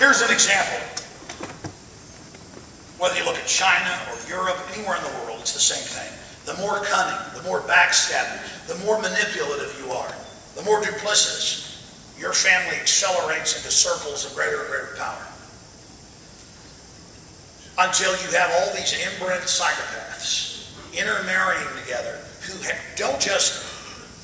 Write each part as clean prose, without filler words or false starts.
Here's an example. Whether you look at China or Europe, anywhere in the world, it's the same thing. The more cunning, the more backstabbing, the more manipulative you are, the more duplicitous, your family accelerates into circles of greater and greater power. Until you have all these inbred psychopaths intermarrying together who don't just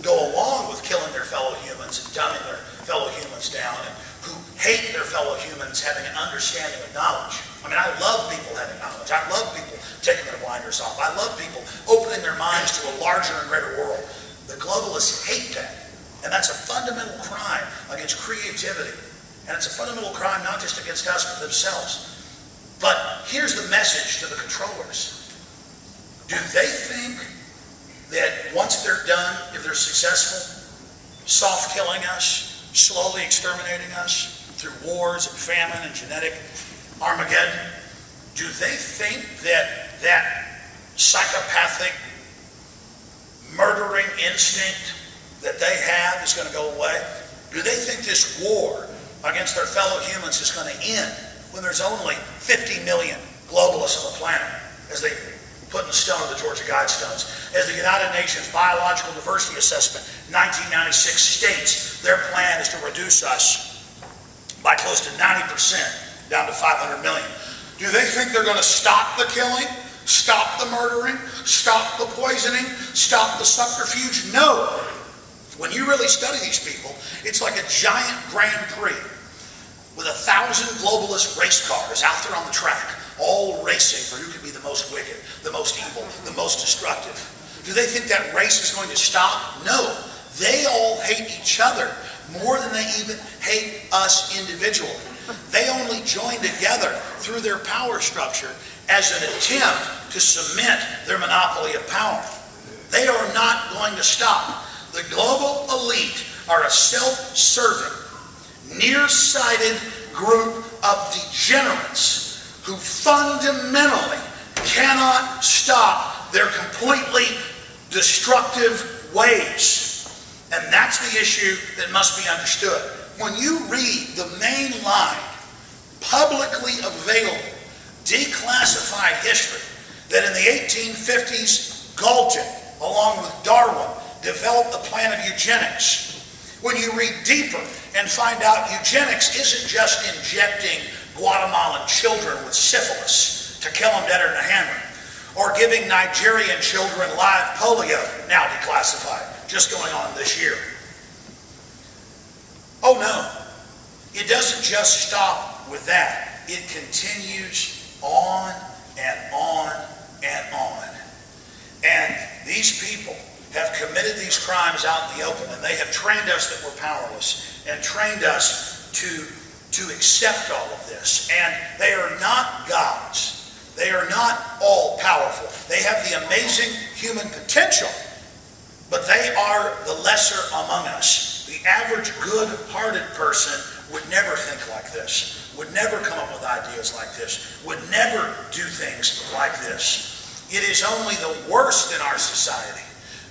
go along with killing their fellow humans and dumbing their fellow humans down, and who hate their fellow humans having an understanding of knowledge. I mean, I love people having knowledge. I love people taking their blinders off. I love people opening their minds to a larger and greater world. The globalists hate that. And that's a fundamental crime against creativity. And it's a fundamental crime not just against us, but themselves. But here's the message to the controllers. Do they think that once they're done, if they're successful, soft killing us, slowly exterminating us through wars and famine and genetic Armageddon, do they think that that psychopathic murdering instinct that they have is going to go away? Do they think this war against their fellow humans is going to end when there's only 50 million globalists on the planet, as they put in the stone of the Georgia Guidestones? As the United Nations Biological Diversity Assessment 1996 states, their plan is to reduce us by close to 90% down to 500 million. Do they think they're going to stop the killing, stop the murdering, stop the poisoning, stop the subterfuge? No. When you really study these people, it's like a giant Grand Prix with 1,000 globalist race cars out there on the track, all racing for who can be the most wicked, the most evil, the most destructive. Do they think that race is going to stop? No. They all hate each other more than they even hate us individually. They only join together through their power structure as an attempt to cement their monopoly of power. They are not going to stop. The global elite are a self-serving, nearsighted group of degenerates who fundamentally cannot stop their completely destructive ways. And that's the issue that must be understood. When you read the mainline, publicly available, declassified history that in the 1850s, Galton, along with Darwin, developed the plan of eugenics. When you read deeper and find out eugenics isn't just injecting Guatemalan children with syphilis to kill them deader than a hammer, or giving Nigerian children live polio, now declassified, just going on this year. Oh no, it doesn't just stop with that. It continues on and on and on. And these people have committed these crimes out in the open, and they have trained us that we're powerless and trained us to accept all of this. And they are not gods. They are not all powerful. They have the amazing human potential, but they are the lesser among us. The average good-hearted person would never think like this, would never come up with ideas like this, would never do things like this. It is only the worst in our society.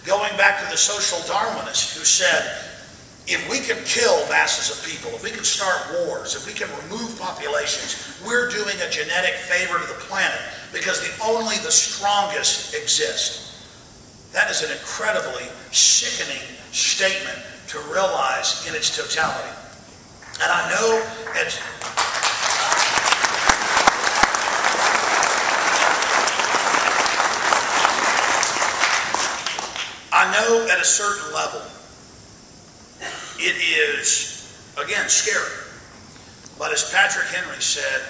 Going back to the social Darwinist who said, if we can kill masses of people, if we can start wars, if we can remove populations, we're doing a genetic favor to the planet because only the strongest exist. That is an incredibly sickening statement to realize in its totality. And I know at a certain level, it is, again, scary. But as Patrick Henry said,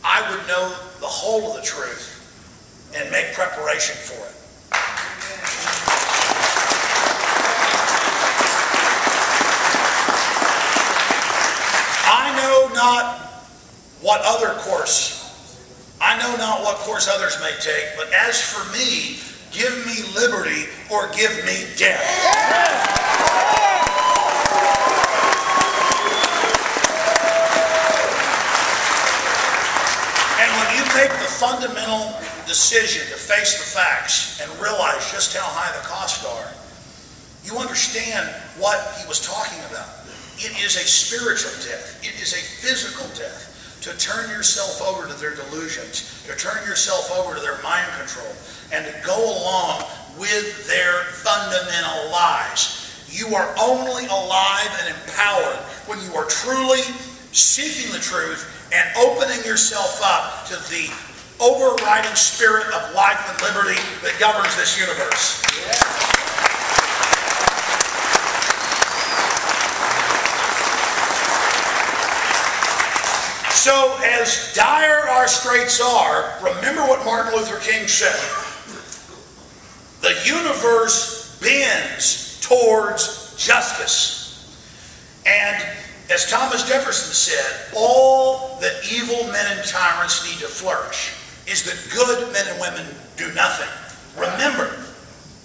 I would know the whole of the truth and make preparation for it. I know not what course others may take, but as for me, give me liberty or give me death. And when you make the fundamental decision to face the facts and realize just how high the costs are, you understand what he was talking about. It is a spiritual death. It is a physical death. to turn yourself over to their delusions, to turn yourself over to their mind control, and to go along with their fundamental lies. You are only alive and empowered when you are truly seeking the truth and opening yourself up to the overriding spirit of life and liberty that governs this universe. So, as dire our straits are, remember what Martin Luther King said. The universe bends towards justice. And as Thomas Jefferson said, all that evil men and tyrants need to flourish is that good men and women do nothing. Remember,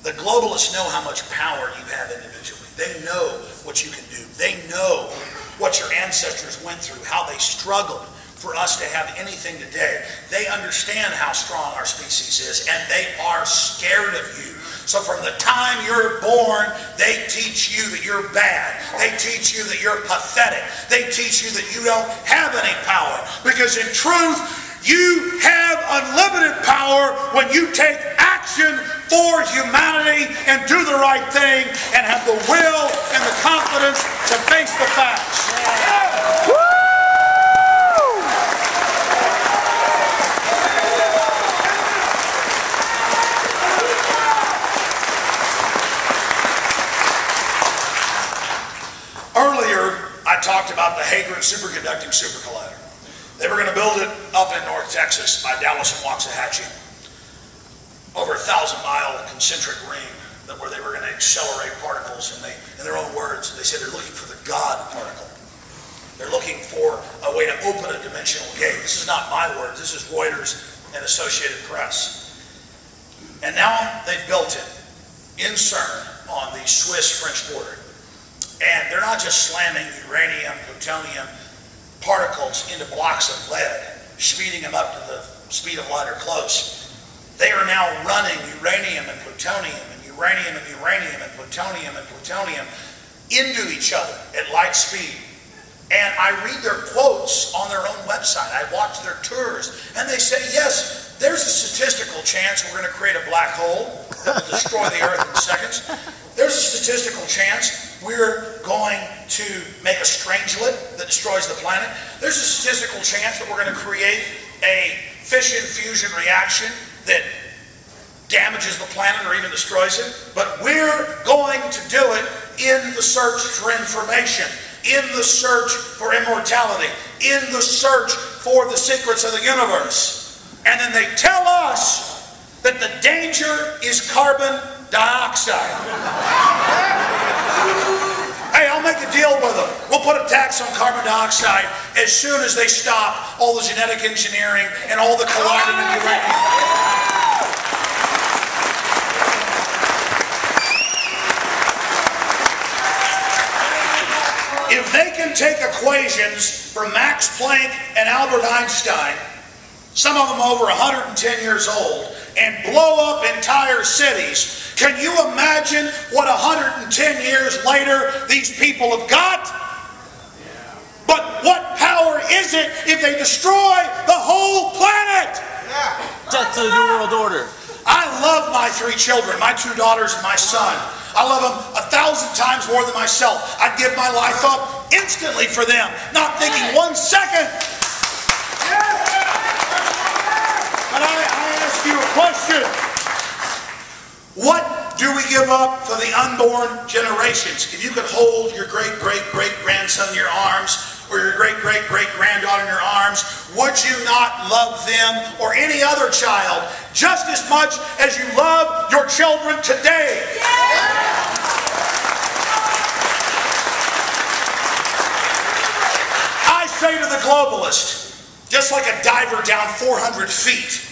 the globalists know how much power you have individually. They know what you can do. They know what your ancestors went through, how they struggled for us to have anything today. They understand how strong our species is, and they are scared of you. So from the time you're born, they teach you that you're bad. They teach you that you're pathetic. They teach you that you don't have any power. Because in truth, you have unlimited power when you take action for humanity and do the right thing and have the will and the confidence to face the facts. Yeah. Woo! Earlier, I talked about the Hadron Superconducting Super Collider. They were going to build it up in North Texas by Dallas and Waxahachie. Over a 1,000-mile concentric ring where they were going to accelerate particles. And in their own words, they said they're looking for the God particle. They're looking for a way to open a dimensional gate. This is not my words. This is Reuters and Associated Press. And now they've built it in CERN on the Swiss-French border. And they're not just slamming uranium, plutonium, particles into blocks of lead, speeding them up to the speed of light or close. They are now running uranium and plutonium and uranium and uranium and plutonium into each other at light speed. And I read their quotes on their own website. I watch their tours, and they say, yes, there's a statistical chance we're going to create a black hole that will destroy the Earth in seconds. There's a statistical chance we're going to make a strangelet that destroys the planet. There's a statistical chance that we're going to create a fission fusion reaction that damages the planet or even destroys it. But we're going to do it in the search for information, in the search for immortality, in the search for the secrets of the universe. And then they tell us that the danger is carbon dioxide. Hey, I'll make a deal with them. We'll put a tax on carbon dioxide as soon as they stop all the genetic engineering and all the colliding and uranium. If they can take equations from Max Planck and Albert Einstein, some of them over 110 years old, and blow up entire cities, can you imagine what 110 years later these people have got? But what power is it if they destroy the whole planet? Death to the New World Order. I love my 3 children, my 2 daughters and my son. I love them 1,000 times more than myself. I'd give my life up instantly for them, not thinking 1 second. But I ask you a question. What do we give up for the unborn generations? If you could hold your great-great-great-grandson in your arms, or your great-great-great-granddaughter in your arms, would you not love them or any other child just as much as you love your children today? I say to the globalist, just like a diver down 400 feet,